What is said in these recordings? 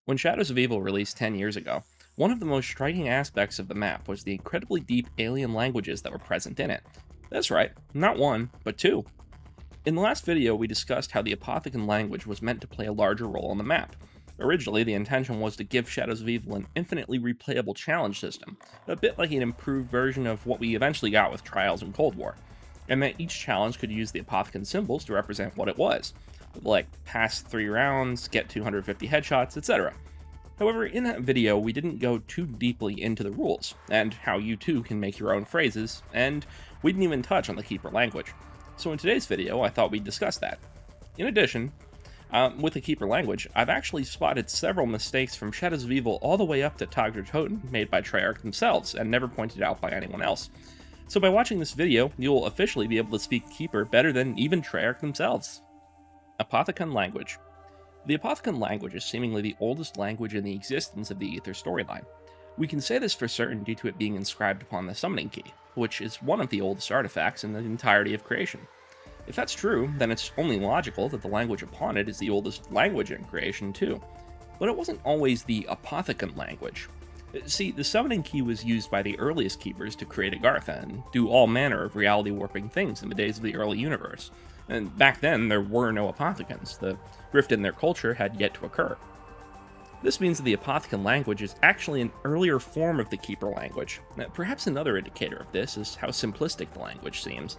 When Shadows of Evil released 10 years ago, one of the most striking aspects of the map was the incredibly deep alien languages that were present in it. That's right, not one, but two. In the last video, we discussed how the Apothicon language was meant to play a larger role on the map. Originally, the intention was to give Shadows of Evil an infinitely replayable challenge system, a bit like an improved version of what we eventually got with Trials and Cold War, and that each challenge could use the Apothicon symbols to represent what it was, like pass 3 rounds, get 250 headshots, etc. However, in that video, we didn't go too deeply into the rules, and how you too can make your own phrases, and we didn't even touch on the Keeper language. So in today's video, I thought we'd discuss that. In addition, with the Keeper language, I've actually spotted several mistakes from Shadows of Evil all the way up to Togder Toten made by Treyarch themselves, and never pointed out by anyone else. So by watching this video, you'll officially be able to speak Keeper better than even Treyarch themselves. Apothicon language. The Apothicon language is seemingly the oldest language in the existence of the Aether storyline. We can say this for certain due to it being inscribed upon the summoning key, which is one of the oldest artifacts in the entirety of creation. If that's true, then it's only logical that the language upon it is the oldest language in creation too. But it wasn't always the Apothicon language. See, the summoning key was used by the earliest keepers to create Agartha and do all manner of reality warping things in the days of the early universe. And back then, there were no Apothicons. The rift in their culture had yet to occur. This means that the Apothicon language is actually an earlier form of the Keeper language. Perhaps another indicator of this is how simplistic the language seems.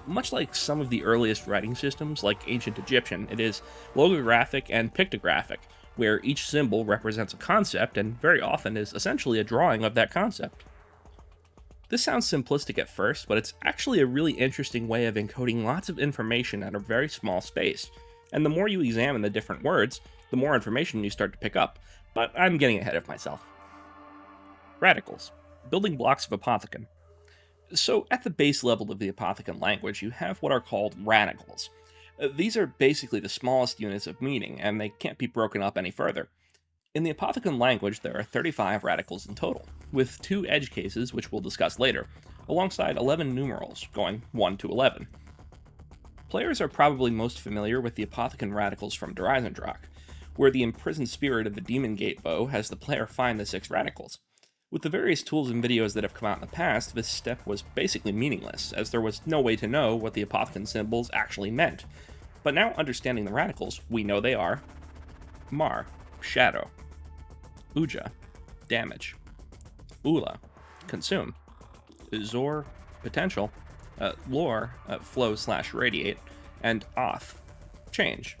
Much like some of the earliest writing systems, like ancient Egyptian, it is logographic and pictographic, where each symbol represents a concept and very often is essentially a drawing of that concept. This sounds simplistic at first, but it's actually a really interesting way of encoding lots of information at a very small space. And the more you examine the different words, the more information you start to pick up. But I'm getting ahead of myself. Radicals. Building blocks of Apothicon. So at the base level of the Apothicon language, you have what are called radicals. These are basically the smallest units of meaning, and they can't be broken up any further. In the Apothicon language, there are 35 radicals in total, with 2 edge cases, which we'll discuss later, alongside 11 numerals, going 1 to 11. Players are probably most familiar with the Apothicon radicals from Dreisendrach, where the imprisoned spirit of the Demon Gate bow has the player find the 6 radicals. With the various tools and videos that have come out in the past, this step was basically meaningless, as there was no way to know what the Apothicon symbols actually meant. But now understanding the radicals, we know they are Mar, Shadow; Uja, Damage; Ula, Consume; Zor, Potential; Lore, Flow/Radiate; and Oth, Change.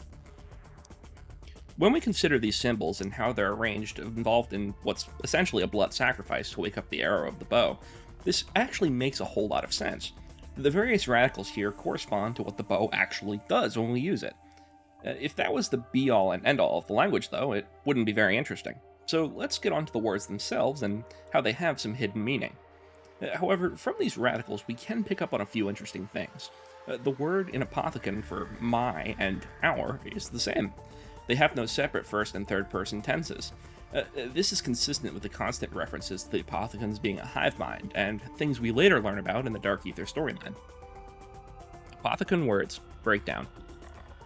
When we consider these symbols and how they're arranged involved in what's essentially a blood sacrifice to wake up the arrow of the bow, this actually makes a whole lot of sense. The various radicals here correspond to what the bow actually does when we use it. If that was the be-all and end-all of the language, though, it wouldn't be very interesting. So let's get on to the words themselves and how they have some hidden meaning. However, from these radicals, we can pick up on a few interesting things. The word in Apothicon for my and our is the same. They have no separate first and third person tenses. This is consistent with the constant references to the Apothicons being a hive mind, and things we later learn about in the Dark Aether storyline. Apothicon words breakdown.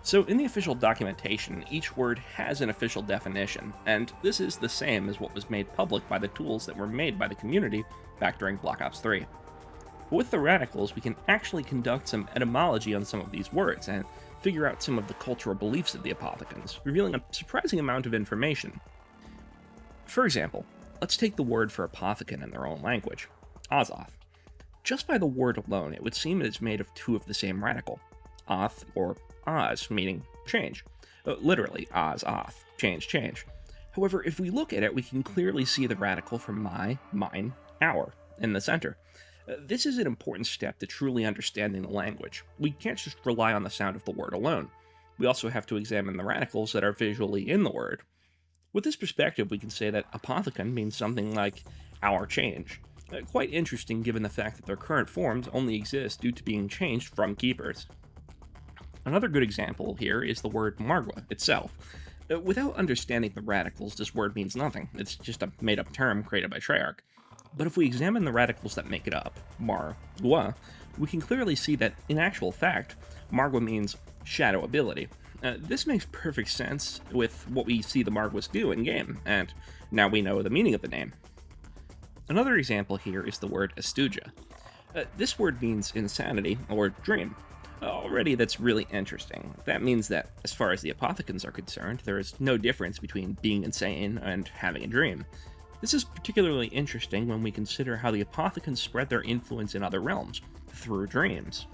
So in the official documentation, each word has an official definition, and this is the same as what was made public by the tools that were made by the community back during Black Ops 3. But with the radicals, we can actually conduct some etymology on some of these words, and figure out some of the cultural beliefs of the Apothicons, revealing a surprising amount of information. For example, let's take the word for Apothicon in their own language, Azoth. Just by the word alone, it would seem it is made of 2 of the same radical, Oth or Oz, meaning change. Literally, Oz, Oth, change, change. However, if we look at it, we can clearly see the radical for my, mine, our in the center. This is an important step to truly understanding the language. We can't just rely on the sound of the word alone. We also have to examine the radicals that are visually in the word. With this perspective, we can say that Apothicon means something like our change. Quite interesting given the fact that their current forms only exist due to being changed from keepers. Another good example here is the word Margwa itself. Without understanding the radicals, this word means nothing. It's just a made-up term created by Treyarch. But if we examine the radicals that make it up, Mar-Gua, we can clearly see that, in actual fact, Margwa means shadow ability, This makes perfect sense with what we see the Marquis do in-game, and now we know the meaning of the name. Another example here is the word astugia. This word means insanity or dream. Already that's really interesting. That means that, as far as the Apothicons are concerned, there is no difference between being insane and having a dream. This is particularly interesting when we consider how the Apothicons spread their influence in other realms, through dreams.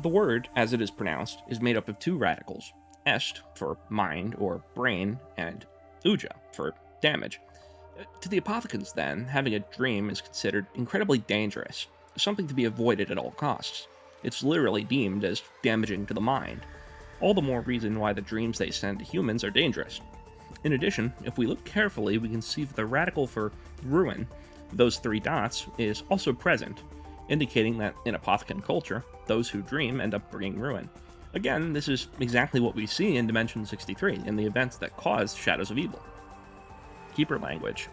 The word, as it is pronounced, is made up of two radicals, est for mind or brain, and uja for damage. To the Apothicons, then, having a dream is considered incredibly dangerous, something to be avoided at all costs. It's literally deemed as damaging to the mind. All the more reason why the dreams they send to humans are dangerous. In addition, if we look carefully, we can see that the radical for ruin, those three dots, is also present, indicating that in Apothicon culture, those who dream end up bringing ruin. Again, this is exactly what we see in Dimension 63, in the events that cause Shadows of Evil. Keeper language.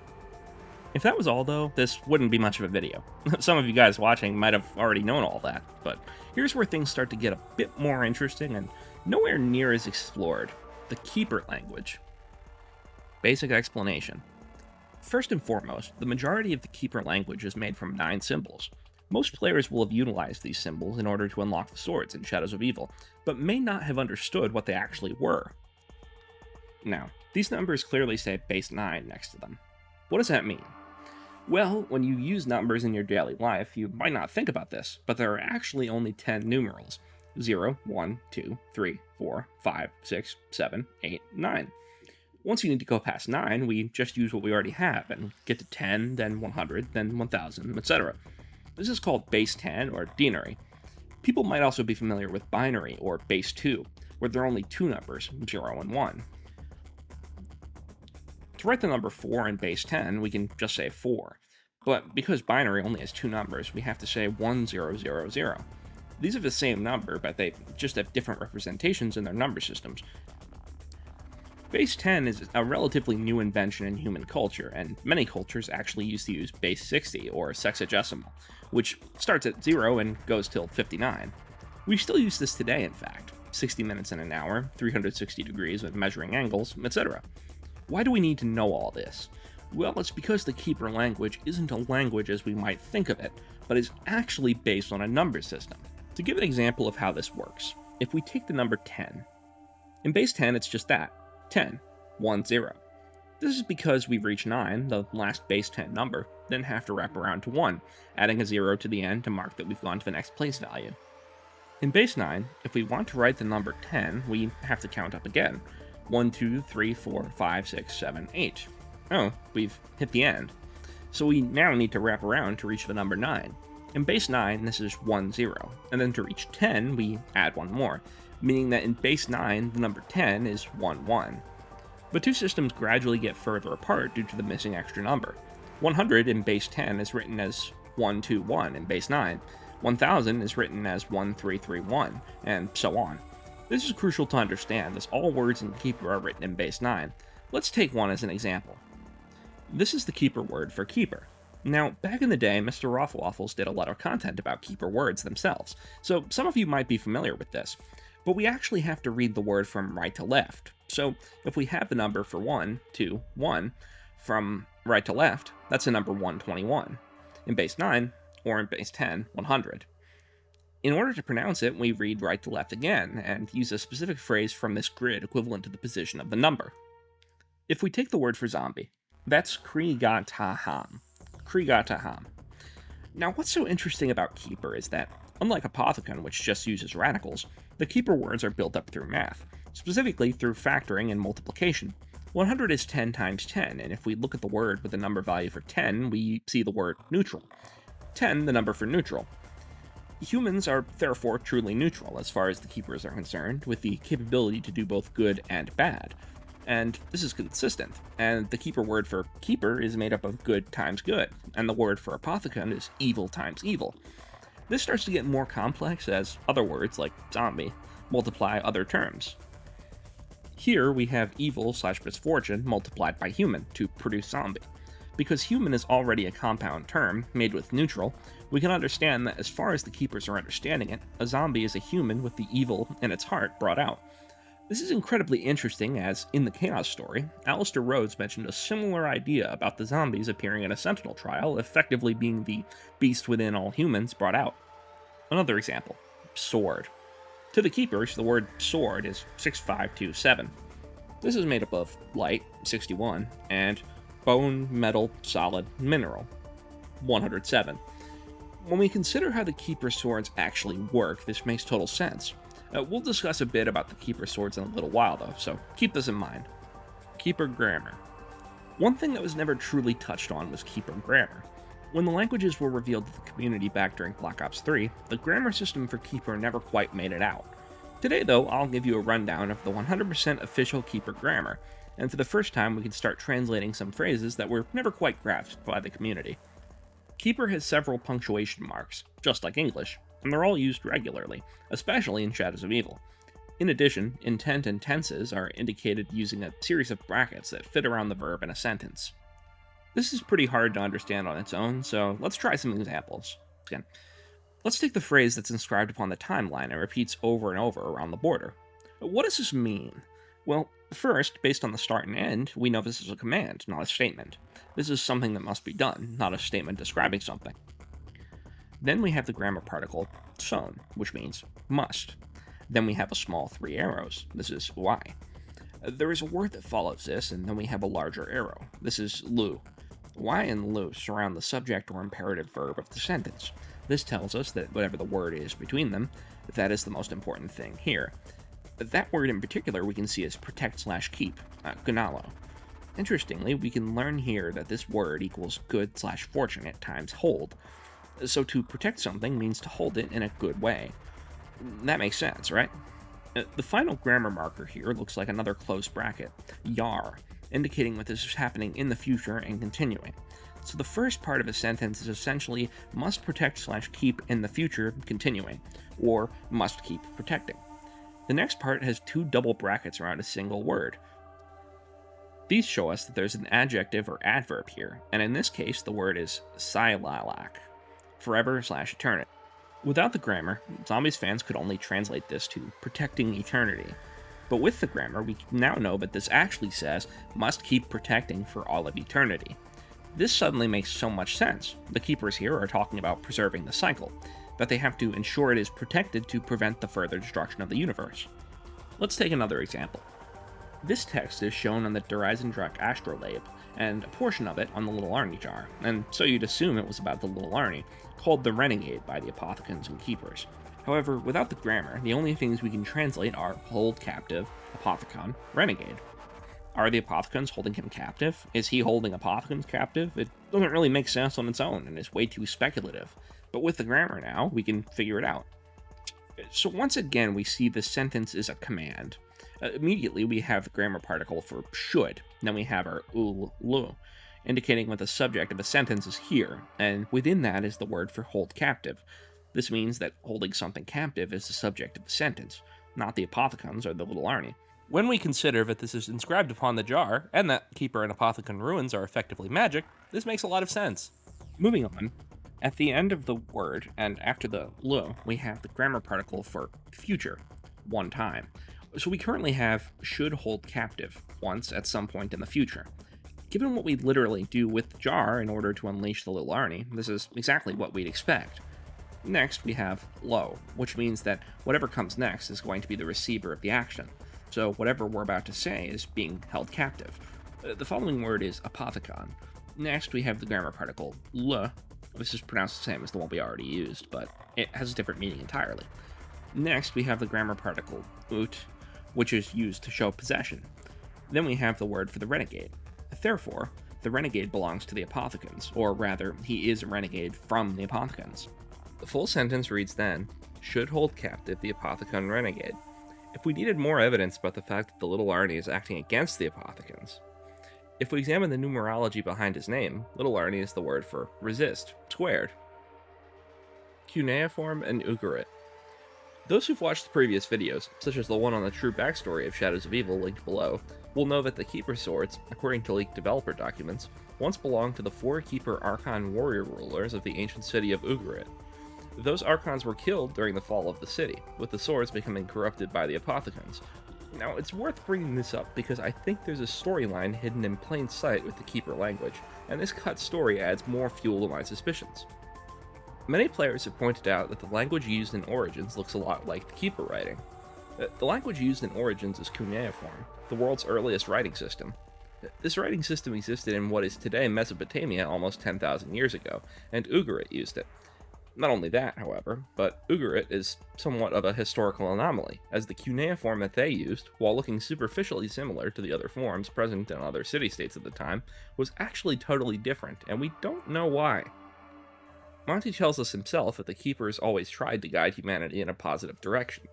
If that was all, though, this wouldn't be much of a video. Some of you guys watching might have already known all that, but here's where things start to get a bit more interesting and nowhere near as explored. The Keeper language. Basic explanation. First and foremost, the majority of the Keeper language is made from 9 symbols. Most players will have utilized these symbols in order to unlock the swords in Shadows of Evil, but may not have understood what they actually were. Now, these numbers clearly say base 9 next to them. What does that mean? Well, when you use numbers in your daily life, you might not think about this, but there are actually only 10 numerals. 0, 1, 2, 3, 4, 5, 6, 7, 8, 9. Once you need to go past 9, we just use what we already have, and get to 10, then 100, then 1000, etc. This is called base 10 or denary. People might also be familiar with binary or base 2, where there are only 2 numbers, 0 and 1. To write the number 4 in base 10, we can just say 4. But because binary only has 2 numbers, we have to say 1000. These are the same number, but they just have different representations in their number systems. Base 10 is a relatively new invention in human culture, and many cultures actually used to use base 60, or sexagesimal, which starts at 0 and goes till 59. We still use this today, in fact. 60 minutes in an hour, 360 degrees with measuring angles, etc. Why do we need to know all this? Well, it's because the Keeper language isn't a language as we might think of it, but is actually based on a number system. To give an example of how this works, if we take the number 10, in base 10 it's just that, 10, 1, 0. This is because we reach 9, the last base 10 number, then have to wrap around to 1, adding a 0 to the end to mark that we've gone to the next place value. In base 9, if we want to write the number 10, we have to count up again. 1, 2, 3, 4, 5, 6, 7, 8. Oh, we've hit the end. So we now need to wrap around to reach the number 9. In base 9, this is 1, 0, and then to reach 10, we add one more, meaning that in base 9, the number 10 is 1, 1. The two systems gradually get further apart due to the missing extra number. 100 in base 10 is written as 1, 2, 1 in base 9, 1000 is written as 1, 3, 3, 1, and so on. This is crucial to understand, as all words in Keeper are written in base 9. Let's take one as an example. This is the Keeper word for keeper. Now, back in the day, Mr. Rafflewaffles did a lot of content about Keeper words themselves, so some of you might be familiar with this. But we actually have to read the word from right to left. So if we have the number for 1, 2, 1, from right to left, that's the number 121. In base 9, or in base 10, 100. In order to pronounce it, we read right to left again, and use a specific phrase from this grid equivalent to the position of the number. If we take the word for zombie, that's Krigataham. Krigataham. Now, what's so interesting about Keeper is that, unlike Apothicon, which just uses radicals, the Keeper words are built up through math, specifically through factoring and multiplication. 100 is 10 times 10, and if we look at the word with the number value for 10, we see the word neutral. 10, the number for neutral. Humans are therefore truly neutral as far as the Keepers are concerned, with the capability to do both good and bad. And this is consistent, and the Keeper word for keeper is made up of good times good, and the word for Apothicon is evil times evil. This starts to get more complex as other words, like zombie, multiply other terms. Here we have evil/misfortune multiplied by human to produce zombie. Because human is already a compound term, made with neutral, we can understand that as far as the Keepers are understanding it, a zombie is a human with the evil in its heart brought out. This is incredibly interesting as, in the Chaos story, Alistair Rhodes mentioned a similar idea about the zombies appearing in a Sentinel trial, effectively being the beast within all humans brought out. Another example, sword. To the keepers, the word sword is 6527. This is made up of light, 61, and bone, metal, solid, mineral, 107. When we consider how the keeper swords actually work, this makes total sense. We'll discuss a bit about the keeper swords in a little while though, so keep this in mind. Keeper grammar. One thing that was never truly touched on was keeper grammar. When the languages were revealed to the community back during Black Ops 3, the grammar system for keeper never quite made it out. Today though, I'll give you a rundown of the 100% official keeper grammar, and for the first time we can start translating some phrases that were never quite grasped by the community. Keeper has several punctuation marks, just like English, and they're all used regularly, especially in Shadows of Evil. In addition, intent and tenses are indicated using a series of brackets that fit around the verb in a sentence. This is pretty hard to understand on its own, so let's try some examples. Again, let's take the phrase that's inscribed upon the timeline and repeats over and over around the border. What does this mean? Well, first, based on the start and end, we know this is a command, not a statement. This is something that must be done, not a statement describing something. Then we have the grammar particle son, which means must. Then we have a small 3 arrows. This is why. There is a word that follows this, and then we have a larger arrow. This is lu. Why and lu surround the subject or imperative verb of the sentence. This tells us that whatever the word is between them, that is the most important thing here. That word in particular we can see as protect/keep, gunalo. Interestingly, we can learn here that this word equals good/fortunate times hold. So to protect something means to hold it in a good way. That makes sense, right? The final grammar marker here looks like another close bracket, yar, indicating that this is happening in the future and continuing. So the first part of a sentence is essentially must protect/keep in the future continuing, or must keep protecting. The next part has 2 double brackets around a single word. These show us that there's an adjective or adverb here, and in this case the word is silalak, forever/eternity. Without the grammar, Zombies fans could only translate this to protecting eternity. But with the grammar, we now know that this actually says must keep protecting for all of eternity. This suddenly makes so much sense. The keepers here are talking about preserving the cycle, that they have to ensure it is protected to prevent the further destruction of the universe. Let's take another example. This text is shown on the Dreisendrach astrolabe, and a portion of it on the Little Arnie jar, and so you'd assume it was about the Little Arnie, called the Renegade by the Apothicons and Keepers. However, without the grammar, the only things we can translate are hold captive, Apothicon, Renegade. Are the Apothicons holding him captive? Is he holding Apothicons captive? It doesn't really make sense on its own, and is way too speculative. But with the grammar now, we can figure it out. So once again, we see the sentence is a command. Immediately, we have the grammar particle for should. Then we have our lu, indicating what the subject of a sentence is here, and within that is the word for hold captive. This means that holding something captive is the subject of the sentence, not the Apothicons or the Little Arnie. When we consider that this is inscribed upon the jar, and that Keeper and Apothicon ruins are effectively magic, this makes a lot of sense. Moving on, at the end of the word, and after the lu, we have the grammar particle for future, one time. So we currently have should hold captive once at some point in the future. Given what we literally do with the jar in order to unleash the Little Arnie, this is exactly what we'd expect. Next, we have lo, which means that whatever comes next is going to be the receiver of the action. So whatever we're about to say is being held captive. The following word is Apothicon. Next, we have the grammar particle l. This is pronounced the same as the one we already used, but it has a different meaning entirely. Next, we have the grammar particle ut, which is used to show possession. Then we have the word for the renegade. Therefore, the renegade belongs to the Apothicons, or rather, he is a renegade from the Apothicons. The full sentence reads then, should hold captive the Apothicon renegade. If we needed more evidence about the fact that the Little Arnie is acting against the Apothicons, if we examine the numerology behind his name, Little Arnie is the word for resist, squared. CUNEIFORM and UGARIT. Those who've watched the previous videos, such as the one on the true backstory of Shadows of Evil linked below, will know that the Keeper Swords, according to leaked developer documents, once belonged to the 4 Keeper Archon warrior rulers of the ancient city of UGARIT. Those Archons were killed during the fall of the city, with the swords becoming corrupted by the Apothicons. Now, it's worth bringing this up because I think there's a storyline hidden in plain sight with the Keeper language, and this cut story adds more fuel to my suspicions. Many players have pointed out that the language used in Origins looks a lot like the Keeper writing. The language used in Origins is CUNEIFORM, the world's earliest writing system. This writing system existed in what is today Mesopotamia almost 10,000 years ago, and UGARIT used it. Not only that, however, but UGARIT is somewhat of a historical anomaly, as the cuneiform that they used, while looking superficially similar to the other forms present in other city-states at the time, was actually totally different, and we don't know why. Monty tells us himself that the Keepers always tried to guide humanity in a positive direction.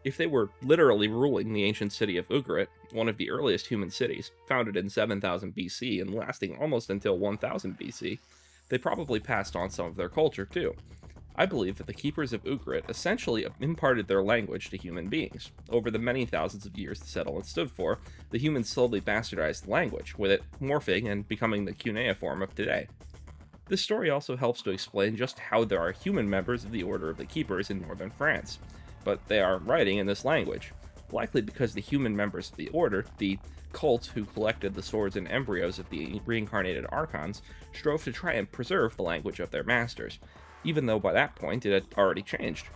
If they were literally ruling the ancient city of UGARIT, one of the earliest human cities, founded in 7000 BC and lasting almost until 1000 BC, they probably passed on some of their culture too. I believe that the Keepers of UGARIT essentially imparted their language to human beings. Over the many thousands of years the settlement stood for, the humans slowly bastardized the language, with it morphing and becoming the cuneiform of today. This story also helps to explain just how there are human members of the Order of the Keepers in northern France, but they are writing in this language, likely because the human members of the Order, the cult who collected the swords and embryos of the reincarnated Archons, strove to try and preserve the language of their masters, even though by that point it had already changed.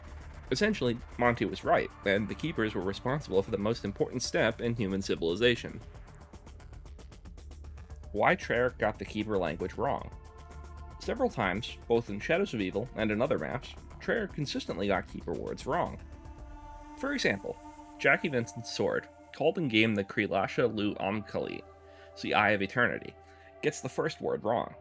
Essentially, Monty was right, and the Keepers were responsible for the most important step in human civilization. Why Treyarch got the Keeper language wrong? Several times, both in Shadows of Evil and in other maps, Treyarch consistently got Keeper words wrong. For example, Jackie Vincent's sword, called in-game the Krilasha Lu Amkali, the Eye of Eternity, gets the first word wrong.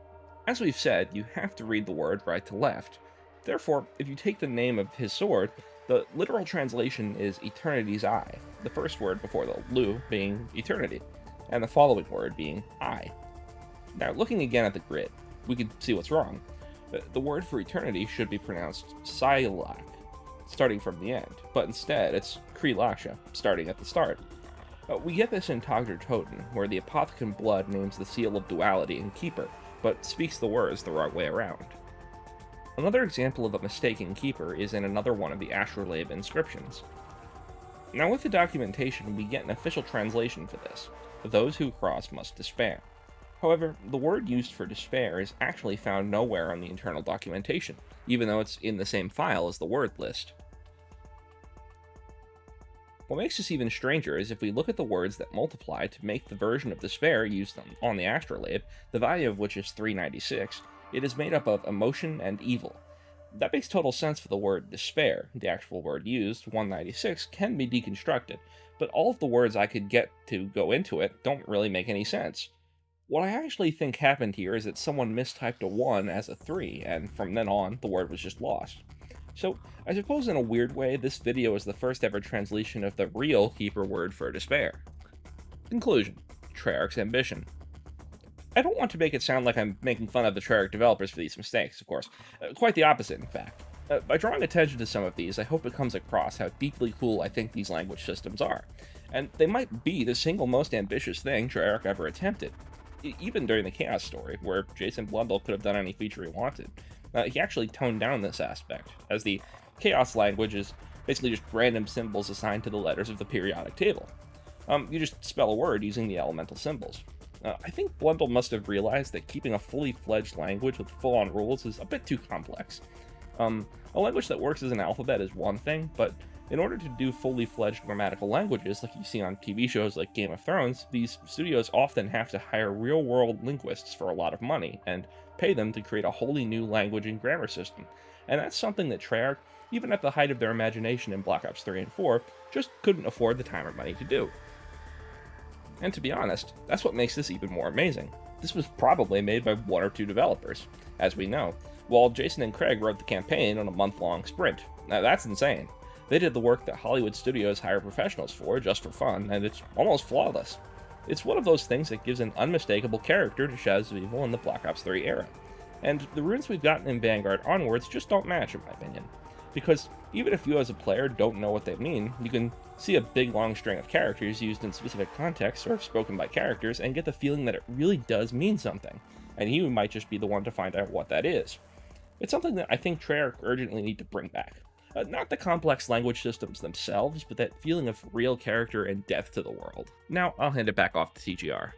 As we've said, you have to read the word right to left. Therefore, if you take the name of his sword, the literal translation is Eternity's Eye, the first word before the Lu being Eternity, and the following word being Eye. Now, looking again at the grid, we can see what's wrong. The word for eternity should be pronounced Silak, starting from the end, but instead it's Krilasha, starting at the start. We get this in Togdur Toten, where the Apothicon blood names the seal of duality in Keeper, but speaks the words the wrong way around. Another example of a mistake in Keeper is in another one of the Astrolabe inscriptions. Now with the documentation, we get an official translation for this: those who cross must despair. However, the word used for despair is actually found nowhere on the internal documentation, even though it's in the same file as the word list. What makes this even stranger is if we look at the words that multiply to make the version of despair used on the Astrolabe, the value of which is 396, it is made up of emotion and evil. That makes total sense for the word despair. The actual word used, 196, can be deconstructed, but all of the words I could get to go into it don't really make any sense. What I actually think happened here is that someone mistyped a 1 as a 3, and from then on, the word was just lost. So, I suppose in a weird way, this video is the first ever translation of the real Keeper word for despair. Conclusion: Treyarch's ambition. I don't want to make it sound like I'm making fun of the Treyarch developers for these mistakes, of course. Quite the opposite, in fact. By drawing attention to some of these, I hope it comes across how deeply cool I think these language systems are. And they might be the single most ambitious thing Treyarch ever attempted. Even during the Chaos story, where Jason Blundell could have done any feature he wanted, he actually toned down this aspect, as the Chaos language is basically just random symbols assigned to the letters of the periodic table. You just spell a word using the elemental symbols. I think Blundell must have realized that keeping a fully fledged language with full-on rules is a bit too complex. A language that works as an alphabet is one thing, but in order to do fully fledged grammatical languages like you see on TV shows like Game of Thrones, these studios often have to hire real-world linguists for a lot of money, and pay them to create a wholly new language and grammar system. And that's something that Treyarch, even at the height of their imagination in Black Ops 3 and 4, just couldn't afford the time or money to do. And to be honest, that's what makes this even more amazing. This was probably made by 1 or 2 developers, as we know, while Jason and Craig wrote the campaign on a month-long sprint. Now that's insane. They did the work that Hollywood studios hire professionals for, just for fun, and it's almost flawless. It's one of those things that gives an unmistakable character to Shadows of Evil in the Black Ops 3 era. And the runes we've gotten in Vanguard onwards just don't match, in my opinion. Because even if you as a player don't know what they mean, you can see a big long string of characters used in specific contexts or spoken by characters and get the feeling that it really does mean something, and you might just be the one to find out what that is. It's something that I think Treyarch urgently need to bring back. Not the complex language systems themselves, but that feeling of real character and depth to the world. Now, I'll hand it back off to TGR.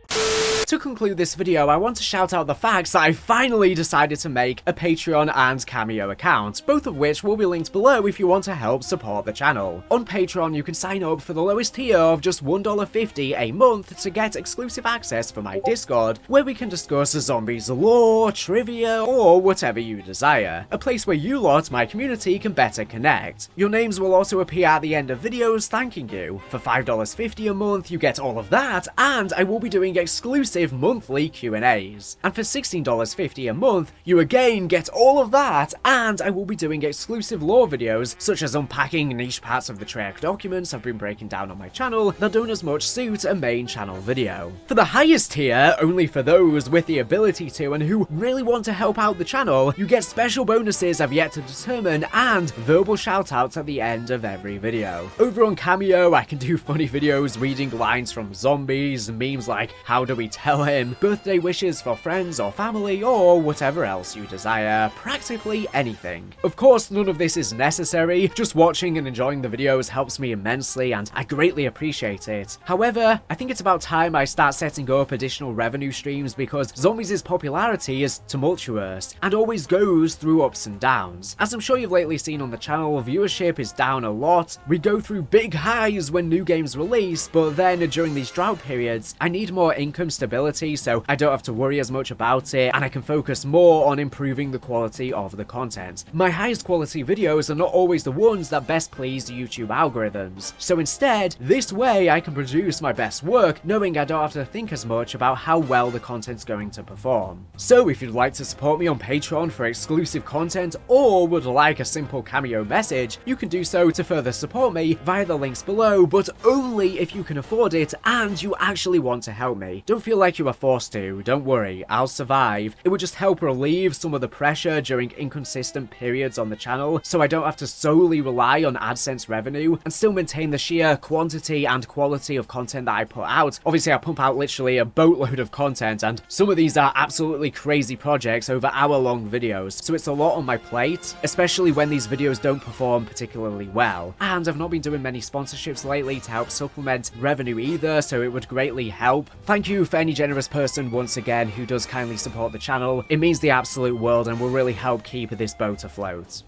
To conclude this video, I want to shout out the fact that I finally decided to make a Patreon and Cameo account, both of which will be linked below if you want to help support the channel. On Patreon, you can sign up for the lowest tier of just $1.50 a month to get exclusive access for my Discord, where we can discuss zombies lore, trivia, or whatever you desire. A place where you lot, my community, can better connect. Your names will also appear at the end of videos thanking you. For $5.50 a month, you get all of that, and I will be doing exclusive monthly Q&As. And for $16.50 a month, you again get all of that, and I will be doing exclusive lore videos, such as unpacking niche parts of the Treyarch documents I've been breaking down on my channel that don't as much suit a main channel video. For the highest tier, only for those with the ability to and who really want to help out the channel, you get special bonuses I've yet to determine and verbal shoutouts at the end of every video. Over on Cameo, I can do funny videos reading lines from zombies, memes like how do we tell him, birthday wishes for friends or family, or whatever else you desire, practically anything. Of course, none of this is necessary, just watching and enjoying the videos helps me immensely and I greatly appreciate it. However, I think it's about time I start setting up additional revenue streams because Zombies' popularity is tumultuous and always goes through ups and downs. As I'm sure you've lately seen on the channel, viewership is down a lot, we go through big highs when new games release, but then during these drought periods, I need more income stability so I don't have to worry as much about it and I can focus more on improving the quality of the content. My highest quality videos are not always the ones that best please YouTube algorithms, so instead, this way I can produce my best work knowing I don't have to think as much about how well the content's going to perform. So if you'd like to support me on Patreon for exclusive content or would like a simple Cameo message, you can do so to further support me via the links below, but only if you can afford it and you actually want to help me. Don't feel like you are forced to, don't worry, I'll survive. It would just help relieve some of the pressure during inconsistent periods on the channel so I don't have to solely rely on AdSense revenue and still maintain the sheer quantity and quality of content that I put out. Obviously I pump out literally a boatload of content and some of these are absolutely crazy projects over hour-long videos, so it's a lot on my plate, especially when these videos don't perform particularly well. And I've not been doing many sponsorships lately to help supplement revenue either, so it would greatly help. Thank you for any generous person once again who does kindly support the channel. It means the absolute world and will really help keep this boat afloat.